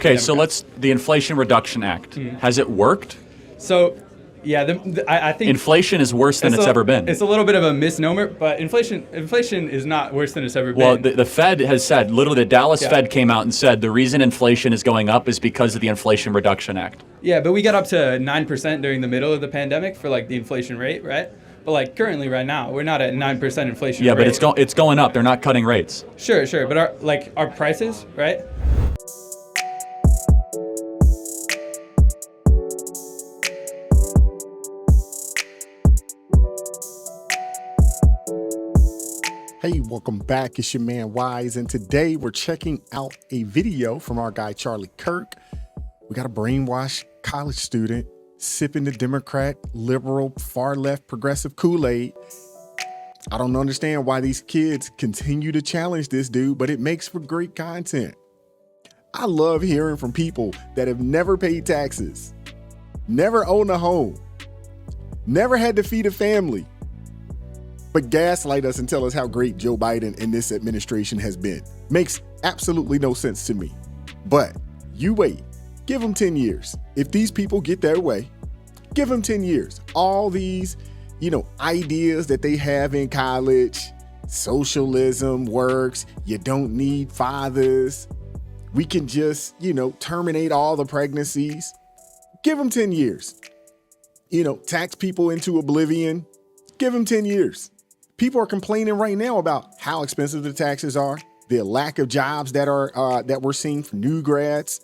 Okay, so the Inflation Reduction Act. Has it worked? So, yeah, I think inflation is worse than it's ever been. It's a little bit of a misnomer, but inflation is not worse than it's ever been. Well, the Fed has said, literally the Dallas Fed came out and said the reason inflation is going up is because of the Inflation Reduction Act. Yeah, but we got up to 9% during the middle of the pandemic for like the inflation rate, right? But like currently right now, we're not at 9% inflation rate. Yeah, but it's going up. They're not cutting rates. Sure, but our prices, right? Hey, welcome back. It's your man Wise, and today we're checking out a video from our guy Charlie Kirk. We got a brainwashed college student sipping the Democrat, liberal, far left, progressive Kool-Aid. I don't understand why these kids continue to challenge this dude, but it makes for great content. I love hearing from people that have never paid taxes, never owned a home, never had to feed a family, but gaslight us and tell us how great Joe Biden and this administration has been. Makes absolutely no sense to me. But you wait, give them 10 years. If these people get their way, give them 10 years. All these, ideas that they have in college, socialism works, you don't need fathers. We can just, terminate all the pregnancies. Give them 10 years. Tax people into oblivion. Give them 10 years. People are complaining right now about how expensive the taxes are, the lack of jobs that we're seeing for new grads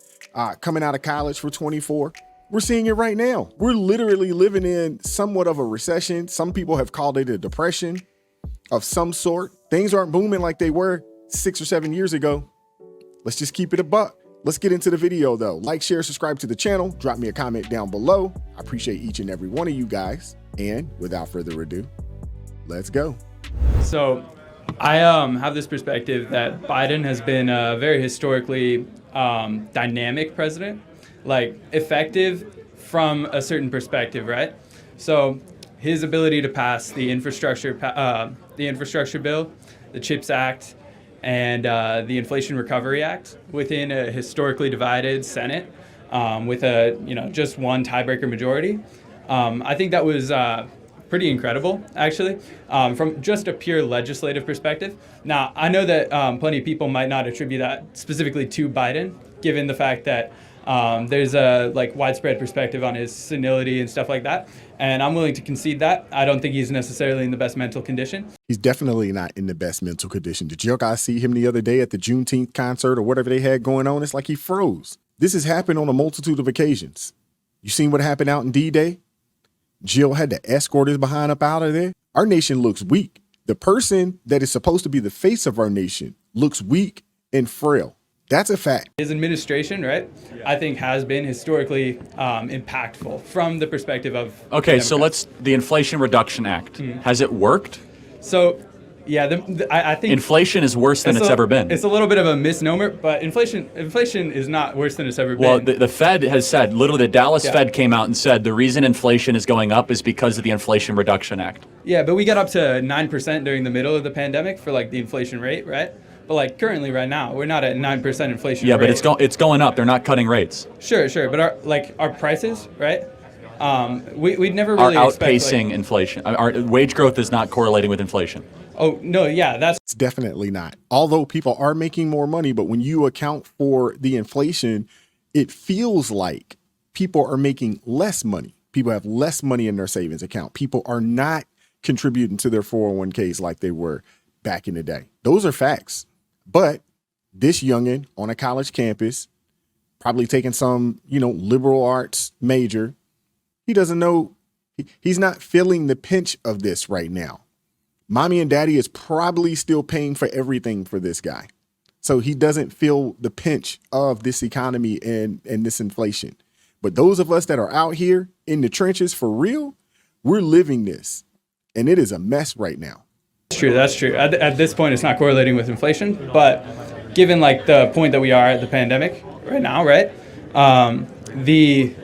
coming out of college for 24. We're seeing it right now. We're literally living in somewhat of a recession. Some people have called it a depression of some sort. Things aren't booming like they were 6 or 7 years ago. Let's just keep it a buck. Let's get into the video though. Like, share, subscribe to the channel. Drop me a comment down below. I appreciate each and every one of you guys. And without further ado, let's go. So I have this perspective that Biden has been a very historically dynamic president, like effective from a certain perspective, right? So his ability to pass the infrastructure bill, the CHIPS Act, and the Inflation Recovery Act within a historically divided Senate with a just one tiebreaker majority. I think that was pretty incredible, actually, from just a pure legislative perspective. Now, I know that plenty of people might not attribute that specifically to Biden, given the fact that there's a widespread perspective on his senility and stuff like that. And I'm willing to concede that. I don't think he's necessarily in the best mental condition. He's definitely not in the best mental condition. Did you guys see him the other day at the Juneteenth concert or whatever they had going on? It's like he froze. This has happened on a multitude of occasions. You seen what happened out in D-Day? Jill had to escort his behind up out of there. Our nation looks weak. The person that is supposed to be the face of our nation looks weak and frail. That's a fact. His administration, right, I think has been historically impactful from the perspective of Okay, so the Inflation Reduction Act. Has it worked? So, yeah, I think inflation is worse than it's ever been. It's a little bit of a misnomer, but inflation is not worse than it's ever been. Well, the Fed has said, literally the Dallas Fed came out and said the reason inflation is going up is because of the Inflation Reduction Act. Yeah, but we got up to 9% during the middle of the pandemic for like the inflation rate, right? But like currently right now, we're not at 9% inflation rate. Yeah, but it's going up. They're not cutting rates. Sure, but our prices, right? We'd never really are outpacing inflation. Our wage growth is not correlating with inflation. Oh, no, yeah, it's definitely not. Although people are making more money, but when you account for the inflation, it feels like people are making less money. People have less money in their savings account. People are not contributing to their 401ks like they were back in the day. Those are facts. But this youngin' on a college campus, probably taking some, liberal arts major, he doesn't know, he's not feeling the pinch of this right now. Mommy and daddy is probably still paying for everything for this guy. So he doesn't feel the pinch of this economy and this inflation. But those of us that are out here in the trenches for real, we're living this. And it is a mess right now. That's true. At this point, it's not correlating with inflation. But given the point that we are at the pandemic right now, right, the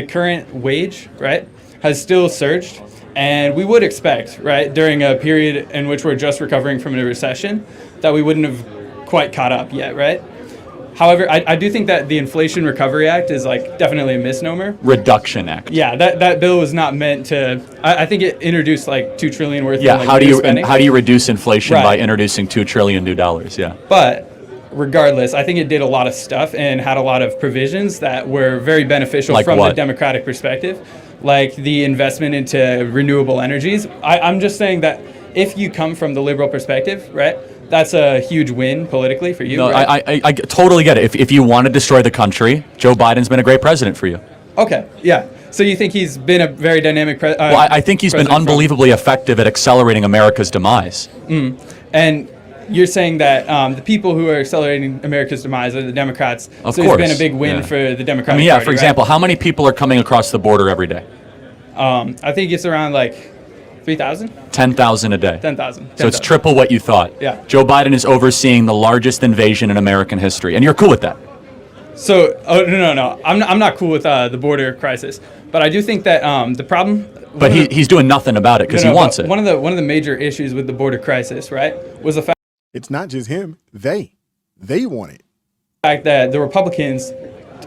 current wage, right, has still surged. And we would expect, right, during a period in which we're just recovering from a recession, that we wouldn't have quite caught up yet, right? However, I do think that the Inflation Recovery Act is like definitely a misnomer. Reduction Act. Yeah, that bill was not meant to. I think it introduced like $2 trillion worth. Yeah. of, like, How do new you spending. how do you reduce inflation by Right. introducing $2 trillion new dollars? Yeah. But regardless, I think it did a lot of stuff and had a lot of provisions that were very beneficial Like from what? the Democratic perspective, like the investment into renewable energies. I'm just saying that if you come from the liberal perspective, right, that's a huge win politically for you. No, right? I totally get it. If you want to destroy the country, Joe Biden's been a great president for you. Okay, yeah. So you think he's been a very dynamic president? Well, I think he's been unbelievably effective at accelerating America's demise. And you're saying that the people who are accelerating America's demise are the Democrats. Of so course, it's been a big win yeah. for the Democratic I mean, yeah, Party, for right? example, how many people are coming across the border every day? I think it's around like 3,000? 10,000 a day. 10,000. So it's triple what you thought. Yeah. Joe Biden is overseeing the largest invasion in American history, and you're cool with that. So, no. I'm not cool with the border crisis, but I do think that the problem. But he's doing nothing about it because he wants it. One of the major issues with the border crisis, right, was the It's not just him. They want it. fact that the Republicans,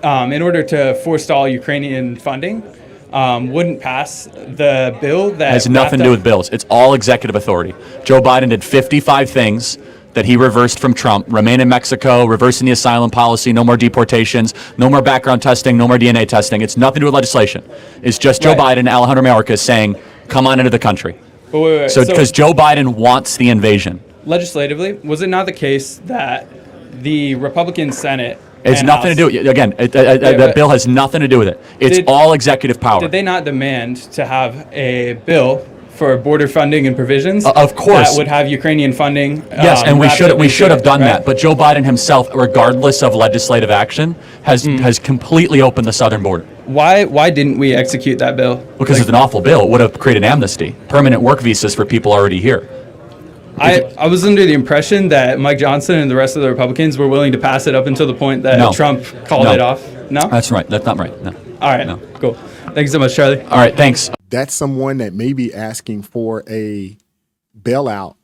in order to forestall Ukrainian funding, wouldn't pass the bill that Has nothing to do with bills. It's all executive authority. Joe Biden did 55 things that he reversed from Trump. Remain in Mexico, reversing the asylum policy, no more deportations, no more background testing, no more DNA testing. It's nothing to do with legislation. It's just Joe Right. Biden, Alejandro Mayorkas saying, come on into the country. Wait. So because Joe Biden wants the invasion. Legislatively, was it not the case that the Republican Senate It's and nothing to House, do with, again, that but- bill has nothing to do with it. It's Did- all executive power. did they not demand to have a bill for border funding and provisions? Of course. That would have Ukrainian funding. Yes, and we should have done right? that. But Joe Biden himself, regardless of legislative action, has completely opened the southern border. Why didn't we execute that bill? Because it's an awful bill. It would have created amnesty, permanent work visas for people already here. I was under the impression that Mike Johnson and the rest of the Republicans were willing to pass it up until the point that No. Trump called No. it off. No? That's right. That's not right. No. All right, No. cool. Thanks so much, Charlie. All right. Thanks. That's someone that may be asking for a bailout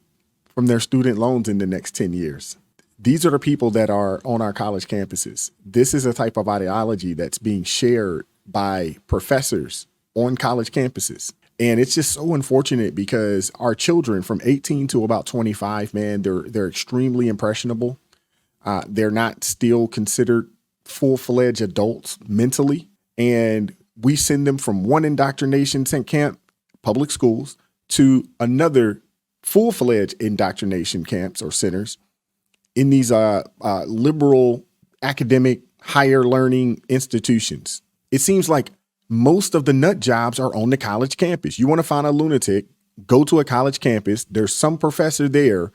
from their student loans in the next 10 years. These are the people that are on our college campuses. This is a type of ideology that's being shared by professors on college campuses. And it's just so unfortunate because our children from 18 to about 25, man, they're extremely impressionable. They're not still considered full-fledged adults mentally. And we send them from one indoctrination camp, public schools, to another full-fledged indoctrination camps or centers in these liberal academic higher learning institutions. It seems like most of the nut jobs are on the college campus. You want to find a lunatic, go to a college campus. There's some professor there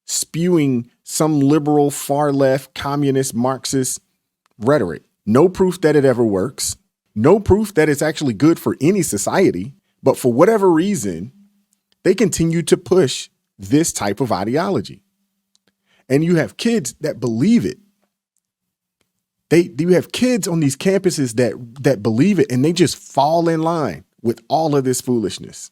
spewing some liberal, far left, communist, Marxist rhetoric. No proof that it ever works. No proof that it's actually good for any society. But for whatever reason, they continue to push this type of ideology. And you have kids that believe it. You have kids on these campuses that believe it, and they just fall in line with all of this foolishness.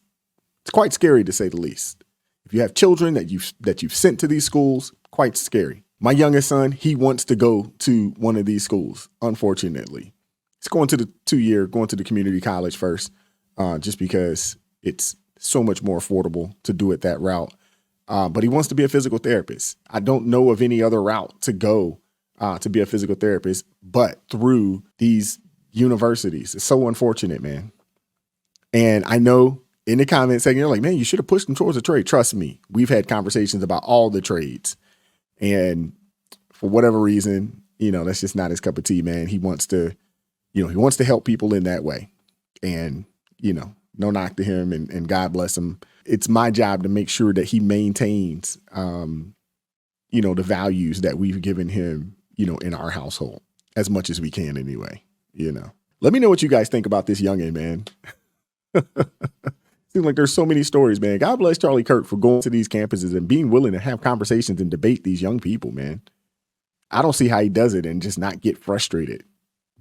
It's quite scary, to say the least. If you have children that you've sent to these schools, quite scary. My youngest son, he wants to go to one of these schools, unfortunately. He's going to the community college first, just because it's so much more affordable to do it that route. But he wants to be a physical therapist. I don't know of any other route to go to be a physical therapist, but through these universities. It's so unfortunate, man. And I know in the comment section, you're like, man, you should have pushed him towards a trade. Trust me, we've had conversations about all the trades. And for whatever reason, that's just not his cup of tea, man. He wants to help people in that way. And, no knock to him and God bless him. It's my job to make sure that he maintains, the values that we've given him, in our household as much as we can anyway, Let me know what you guys think about this youngin', man. Seems like there's so many stories, man. God bless Charlie Kirk for going to these campuses and being willing to have conversations and debate these young people, man. I don't see how he does it and just not get frustrated.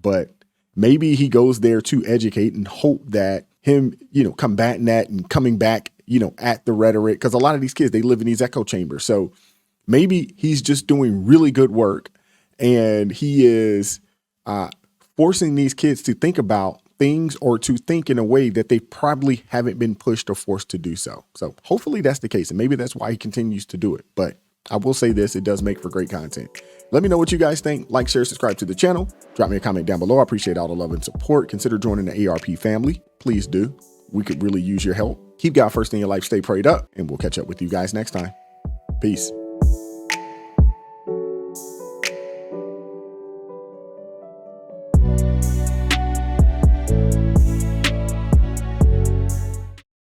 But maybe he goes there to educate and hope that him, combating that and coming back, at the rhetoric. Because a lot of these kids, they live in these echo chambers. So maybe he's just doing really good work And he is forcing these kids to think about things or to think in a way that they probably haven't been pushed or forced to do so. So hopefully that's the case. And maybe that's why he continues to do it. But I will say this, it does make for great content. Let me know what you guys think. Like, share, subscribe to the channel. Drop me a comment down below. I appreciate all the love and support. Consider joining the ARP family. Please do. We could really use your help. Keep God first in your life. Stay prayed up. And we'll catch up with you guys next time. Peace.